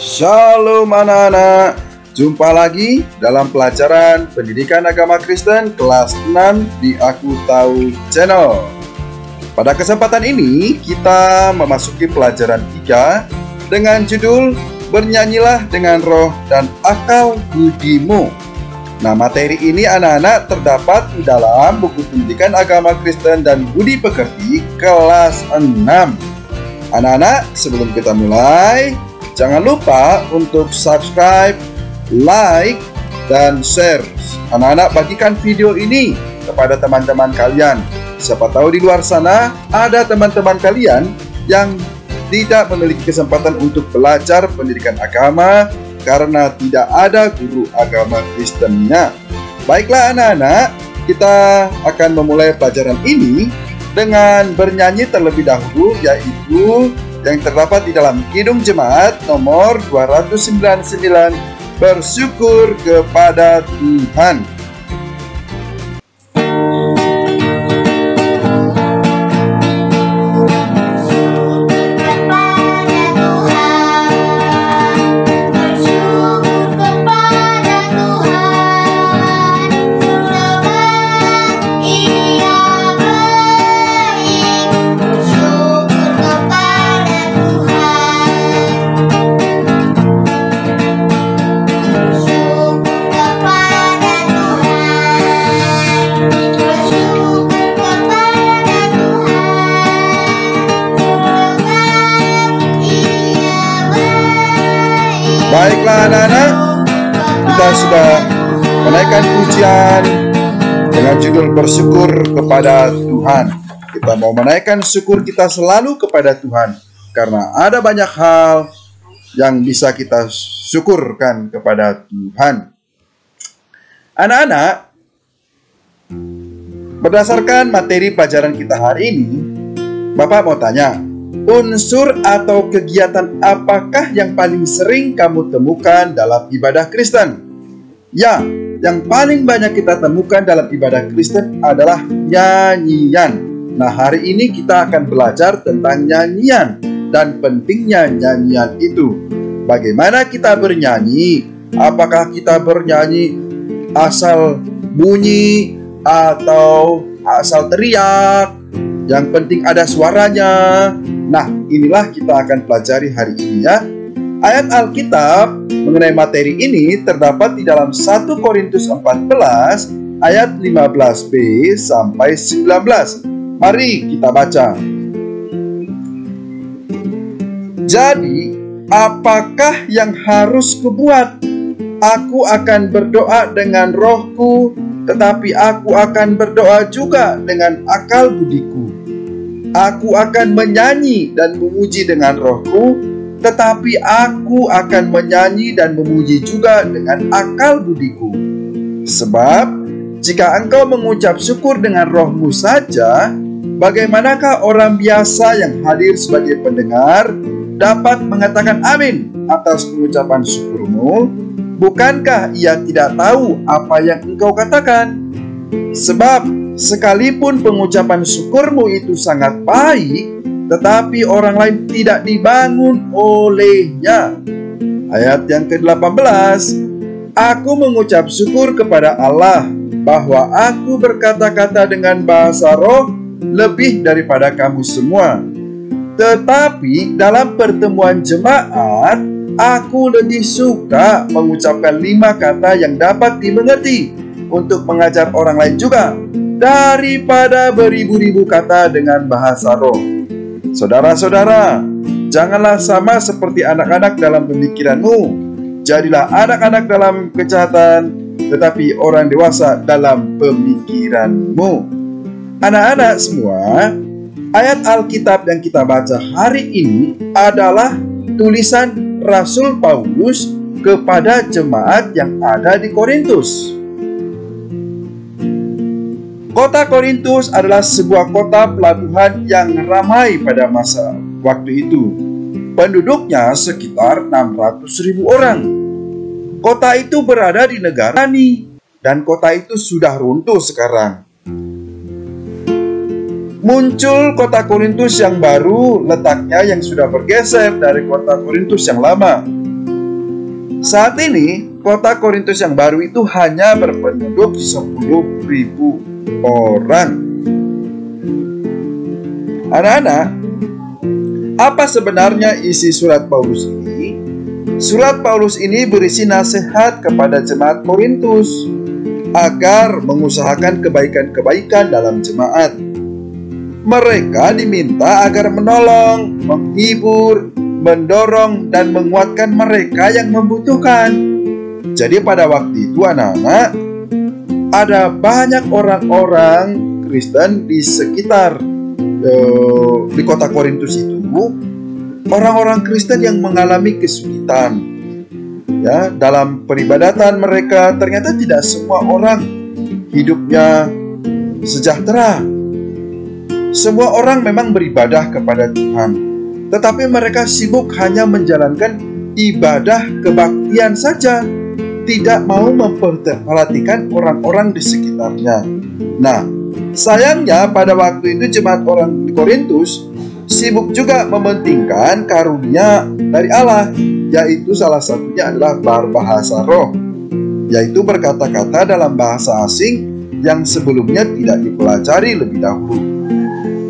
Shalom anak-anak, jumpa lagi dalam pelajaran Pendidikan Agama Kristen kelas 6 di Aku Tahu Channel. Pada kesempatan ini kita memasuki pelajaran 3 dengan judul Bernyanyilah dengan Roh dan Akal Budimu. Nah, materi ini anak-anak terdapat di dalam buku Pendidikan Agama Kristen dan Budi Pekerti kelas 6. Anak-anak, sebelum kita mulai, jangan lupa untuk subscribe, like, dan share. Anak-anak, bagikan video ini kepada teman-teman kalian. Siapa tahu di luar sana ada teman-teman kalian yang tidak memiliki kesempatan untuk belajar pendidikan agama karena tidak ada guru agama Kristennya. Baiklah anak-anak, kita akan memulai pelajaran ini dengan bernyanyi terlebih dahulu, yaitu yang terdapat di dalam Kidung Jemaat nomor 299, Bersyukur kepada Tuhan. Baiklah anak-anak, kita sudah menaikkan pujian dengan judul Bersyukur kepada Tuhan. Kita mau menaikkan syukur kita selalu kepada Tuhan karena ada banyak hal yang bisa kita syukurkan kepada Tuhan. Anak-anak, berdasarkan materi pelajaran kita hari ini, Bapak mau tanya, unsur atau kegiatan apakah yang paling sering kamu temukan dalam ibadah Kristen? Ya, yang paling banyak kita temukan dalam ibadah Kristen adalah nyanyian. Nah, hari ini kita akan belajar tentang nyanyian dan pentingnya nyanyian itu. Bagaimana kita bernyanyi? Apakah kita bernyanyi asal bunyi atau asal teriak? Yang penting ada suaranya. Nah, inilah kita akan pelajari hari ini ya. Ayat Alkitab mengenai materi ini terdapat di dalam 1 Korintus 14 ayat 15b sampai 19. Mari kita baca. Jadi, apakah yang harus kubuat? Aku akan berdoa dengan rohku, tetapi aku akan berdoa juga dengan akal budiku. Aku akan menyanyi dan memuji dengan rohku, tetapi aku akan menyanyi dan memuji juga dengan akal budiku. Sebab, jika engkau mengucap syukur dengan rohmu saja, bagaimanakah orang biasa yang hadir sebagai pendengar dapat mengatakan amin atas pengucapan syukurmu? Bukankah ia tidak tahu apa yang engkau katakan? Sebab, sekalipun pengucapan syukurmu itu sangat baik, tetapi orang lain tidak dibangun olehnya. Ayat yang ke-18, aku mengucap syukur kepada Allah bahwa aku berkata-kata dengan bahasa roh lebih daripada kamu semua. Tetapi dalam pertemuan jemaat, aku lebih suka mengucapkan 5 kata yang dapat dimengerti untuk mengajar orang lain juga, daripada beribu-ribu kata dengan bahasa roh. Saudara-saudara, janganlah sama seperti anak-anak dalam pemikiranmu. Jadilah anak-anak dalam kejahatan, tetapi orang dewasa dalam pemikiranmu. Anak-anak semua, ayat Alkitab yang kita baca hari ini adalah tulisan Rasul Paulus kepada jemaat yang ada di Korintus. Kota Korintus adalah sebuah kota pelabuhan yang ramai pada masa waktu itu. Penduduknya sekitar 600.000 orang. Kota itu berada di negara Yunani, dan kota itu sudah runtuh sekarang. Muncul kota Korintus yang baru, letaknya yang sudah bergeser dari kota Korintus yang lama. Saat ini, kota Korintus yang baru itu hanya berpenduduk 10.000 orang. Anak-anak, apa sebenarnya isi surat Paulus ini? Surat Paulus ini berisi nasihat kepada jemaat Korintus agar mengusahakan kebaikan-kebaikan dalam jemaat. Mereka diminta agar menolong, menghibur, mendorong, dan menguatkan mereka yang membutuhkan. Jadi pada waktu itu anak-anak, ada banyak orang-orang Kristen di sekitar di kota Korintus itu, orang-orang Kristen yang mengalami kesulitan. Ya, dalam peribadatan mereka ternyata tidak semua orang hidupnya sejahtera. Semua orang memang beribadah kepada Tuhan, tetapi mereka sibuk hanya menjalankan ibadah kebaktian saja, tidak mau memperhatikan orang-orang di sekitarnya. Nah, sayangnya pada waktu itu jemaat orang di Korintus sibuk juga mementingkan karunia dari Allah, yaitu salah satunya adalah berbahasa roh, yaitu berkata-kata dalam bahasa asing yang sebelumnya tidak dipelajari lebih dahulu.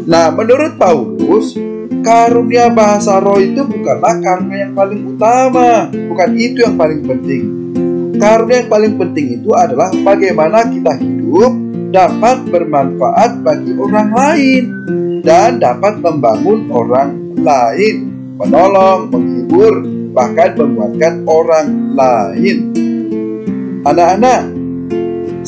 Nah, menurut Paulus, karunia bahasa roh itu bukanlah karunia yang paling utama, bukan itu yang paling penting. Karunia yang paling penting itu adalah bagaimana kita hidup dapat bermanfaat bagi orang lain dan dapat membangun orang lain, menolong, menghibur, bahkan menguatkan orang lain. Anak-anak,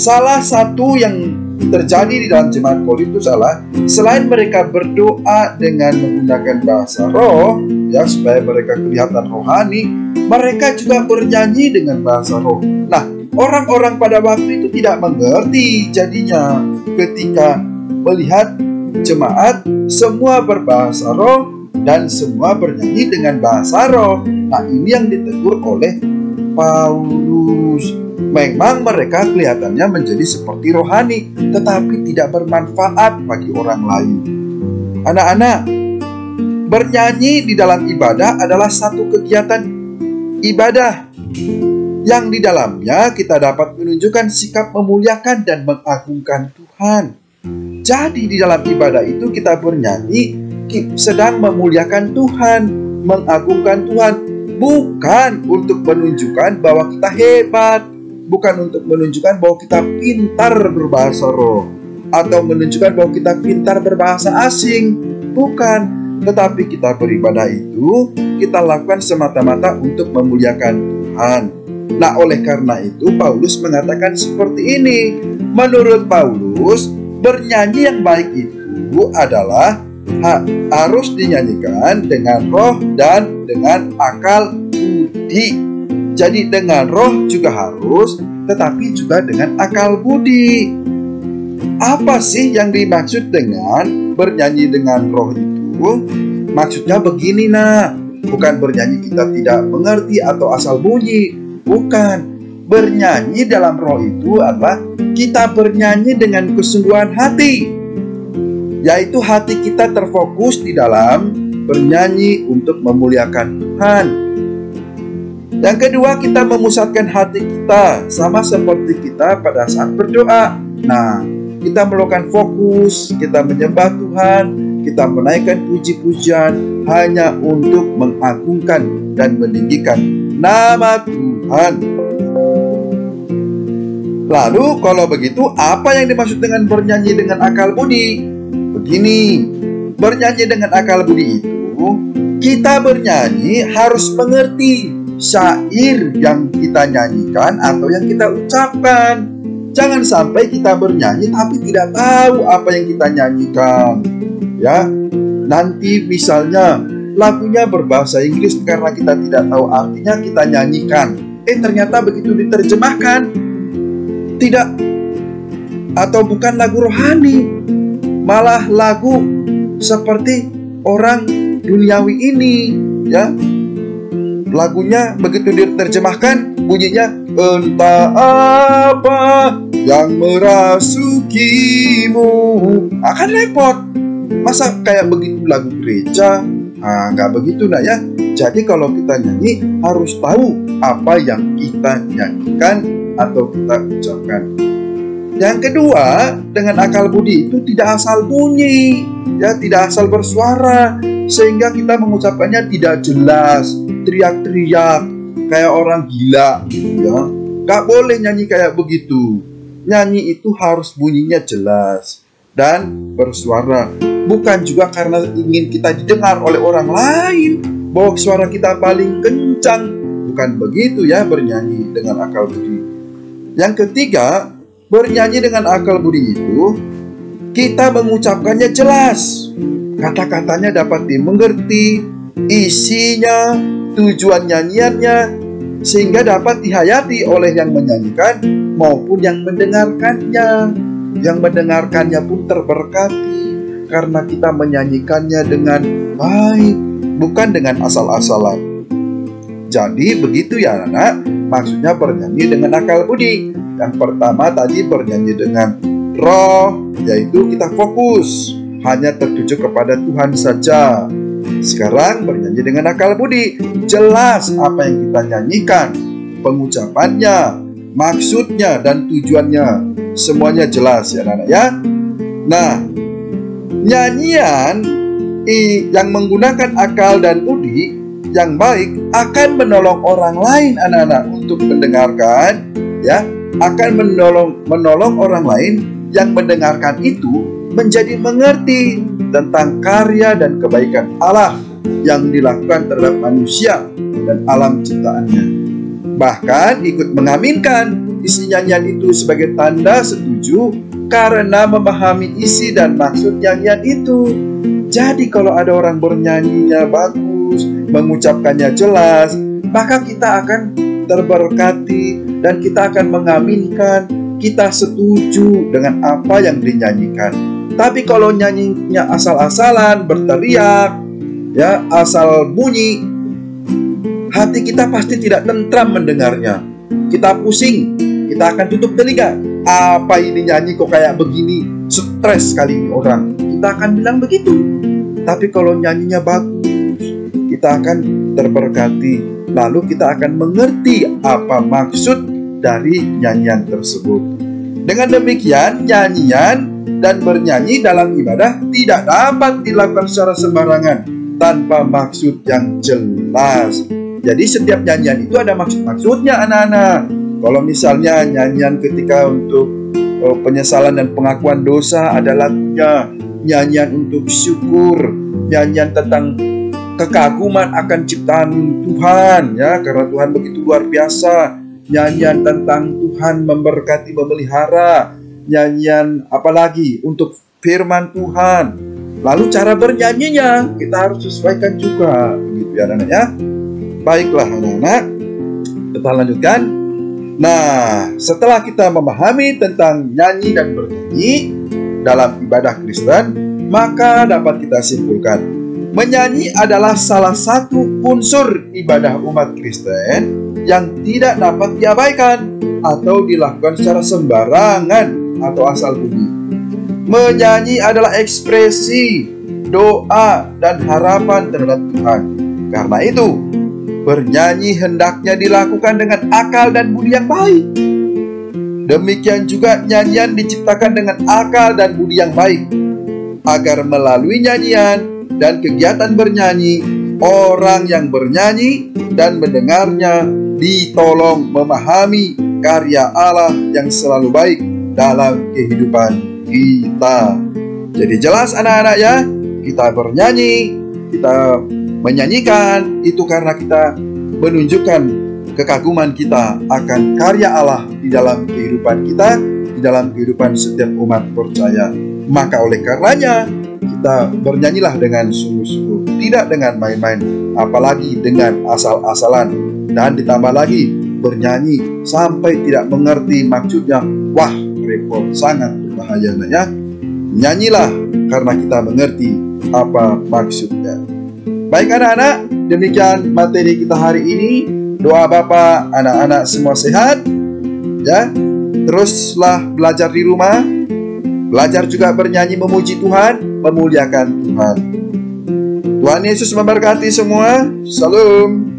salah satu yang terjadi di dalam jemaat Korintus adalah selain mereka berdoa dengan menggunakan bahasa roh, ya, supaya mereka kelihatan rohani, mereka juga bernyanyi dengan bahasa roh. Nah, orang-orang pada waktu itu tidak mengerti jadinya ketika melihat jemaat semua berbahasa roh dan semua bernyanyi dengan bahasa roh. Nah, ini yang ditegur oleh Paulus. Memang mereka kelihatannya menjadi seperti rohani, tetapi tidak bermanfaat bagi orang lain. Anak-anak, bernyanyi di dalam ibadah adalah satu kegiatan ibadah yang di dalamnya kita dapat menunjukkan sikap memuliakan dan mengagungkan Tuhan. Jadi di dalam ibadah itu kita bernyanyi sedang memuliakan Tuhan, mengagungkan Tuhan, bukan untuk menunjukkan bahwa kita hebat, bukan untuk menunjukkan bahwa kita pintar berbahasa roh, atau menunjukkan bahwa kita pintar berbahasa asing, bukan. Tetapi kita beribadah itu kita lakukan semata-mata untuk memuliakan Tuhan. Nah, oleh karena itu Paulus mengatakan seperti ini. Menurut Paulus, bernyanyi yang baik itu adalah harus dinyanyikan dengan roh dan dengan akal budi. Jadi dengan roh juga harus, tetapi juga dengan akal budi. Apa sih yang dimaksud dengan bernyanyi dengan roh itu? Maksudnya begini, nah, bukan bernyanyi kita tidak mengerti atau asal bunyi. Bukan. Bernyanyi dalam roh itu adalah kita bernyanyi dengan kesungguhan hati, yaitu hati kita terfokus di dalam bernyanyi untuk memuliakan Tuhan. Yang kedua, kita memusatkan hati kita sama seperti kita pada saat berdoa. Nah, kita melakukan fokus, kita menyembah Tuhan, kita menaikkan puji-pujian hanya untuk mengagungkan dan meninggikan nama Tuhan. Lalu kalau begitu, apa yang dimaksud dengan bernyanyi dengan akal budi? Begini, bernyanyi dengan akal budi itu, kita bernyanyi harus mengerti syair yang kita nyanyikan atau yang kita ucapkan. Jangan sampai kita bernyanyi tapi tidak tahu apa yang kita nyanyikan. Ya, nanti misalnya lagunya berbahasa Inggris, karena kita tidak tahu artinya kita nyanyikan. Ternyata begitu diterjemahkan tidak atau bukan lagu rohani, malah lagu seperti orang duniawi ini, ya. Lagunya begitu diterjemahkan bunyinya entah apa yang merasukimu, akan repot. Masa kayak begitu lagu gereja Nggak begitu nak ya. Jadi kalau kita nyanyi harus tahu apa yang kita nyanyikan atau kita ucapkan. Yang kedua, dengan akal budi itu tidak asal bunyi, ya, tidak asal bersuara, sehingga kita mengucapkannya tidak jelas, teriak-teriak kayak orang gila gitu ya. Nggak boleh nyanyi kayak begitu. Nyanyi itu harus bunyinya jelas dan bersuara. Bukan juga karena ingin kita didengar oleh orang lain, bahwa suara kita paling kencang. Bukan begitu ya bernyanyi dengan akal budi. Yang ketiga, bernyanyi dengan akal budi itu kita mengucapkannya jelas. Kata-katanya dapat dimengerti, isinya, tujuan nyanyiannya, sehingga dapat dihayati oleh yang menyanyikan maupun yang mendengarkannya. Yang mendengarkannya pun terberkati karena kita menyanyikannya dengan baik, bukan dengan asal-asalan. Jadi begitu ya anak, maksudnya bernyanyi dengan akal budi. Yang pertama tadi bernyanyi dengan roh, yaitu kita fokus, hanya tertuju kepada Tuhan saja. Sekarang bernyanyi dengan akal budi, jelas apa yang kita nyanyikan, pengucapannya, maksudnya dan tujuannya, semuanya jelas ya anak ya. Nah, nyanyian yang menggunakan akal dan budi yang baik akan menolong orang lain anak-anak untuk mendengarkan, ya, akan menolong orang lain yang mendengarkan itu menjadi mengerti tentang karya dan kebaikan Allah yang dilakukan terhadap manusia dan alam ciptaannya. Bahkan ikut mengaminkan isi nyanyian itu sebagai tanda setuju karena memahami isi dan maksud nyanyian itu. Jadi kalau ada orang bernyanyinya bagus, mengucapkannya jelas, maka kita akan terberkati dan kita akan mengaminkan, kita setuju dengan apa yang dinyanyikan. Tapi kalau nyanyinya asal-asalan, berteriak, ya, asal bunyi, hati kita pasti tidak tentram mendengarnya. Kita pusing, kita akan tutup telinga. Apa ini nyanyi kok kayak begini? Stres kali ini orang. Kita akan bilang begitu. Tapi kalau nyanyinya bagus, kita akan terberkati. Lalu kita akan mengerti apa maksud dari nyanyian tersebut. Dengan demikian, nyanyian dan bernyanyi dalam ibadah tidak dapat dilakukan secara sembarangan tanpa maksud yang jelas. Jadi setiap nyanyian itu ada maksud-maksudnya anak-anak. Kalau misalnya nyanyian ketika untuk penyesalan dan pengakuan dosa ada lagunya, nyanyian untuk syukur, nyanyian tentang kekaguman akan ciptaan Tuhan, ya, karena Tuhan begitu luar biasa, nyanyian tentang Tuhan memberkati, memelihara, nyanyian apalagi untuk firman Tuhan. Lalu cara bernyanyinya kita harus sesuaikan juga, begitu ya anak-anak ya. Baiklah anak-anak, kita lanjutkan. Nah, setelah kita memahami tentang nyanyi dan bernyanyi dalam ibadah Kristen, maka dapat kita simpulkan, menyanyi adalah salah satu unsur ibadah umat Kristen yang tidak dapat diabaikan atau dilakukan secara sembarangan atau asal bunyi. Menyanyi adalah ekspresi doa dan harapan terhadap Tuhan. Karena itu, bernyanyi hendaknya dilakukan dengan akal dan budi yang baik. Demikian juga nyanyian diciptakan dengan akal dan budi yang baik, agar melalui nyanyian dan kegiatan bernyanyi, orang yang bernyanyi dan mendengarnya ditolong memahami karya Allah yang selalu baik dalam kehidupan kita. Jadi jelas anak-anak ya, kita bernyanyi, kita menyanyikan itu karena kita menunjukkan kekaguman kita akan karya Allah di dalam kehidupan kita, di dalam kehidupan setiap umat percaya. Maka oleh karenanya kita bernyanyilah dengan sungguh-sungguh, tidak dengan main-main, apalagi dengan asal-asalan. Dan ditambah lagi bernyanyi sampai tidak mengerti maksudnya. Wah, repot, sangat berbahaya ya. Nyanyilah karena kita mengerti apa maksudnya. Baik anak-anak, demikian materi kita hari ini. Doa Bapa, anak-anak semua sehat, ya. Teruslah belajar di rumah, belajar juga bernyanyi memuji Tuhan, memuliakan Tuhan. Tuhan Yesus memberkati semua. Shalom.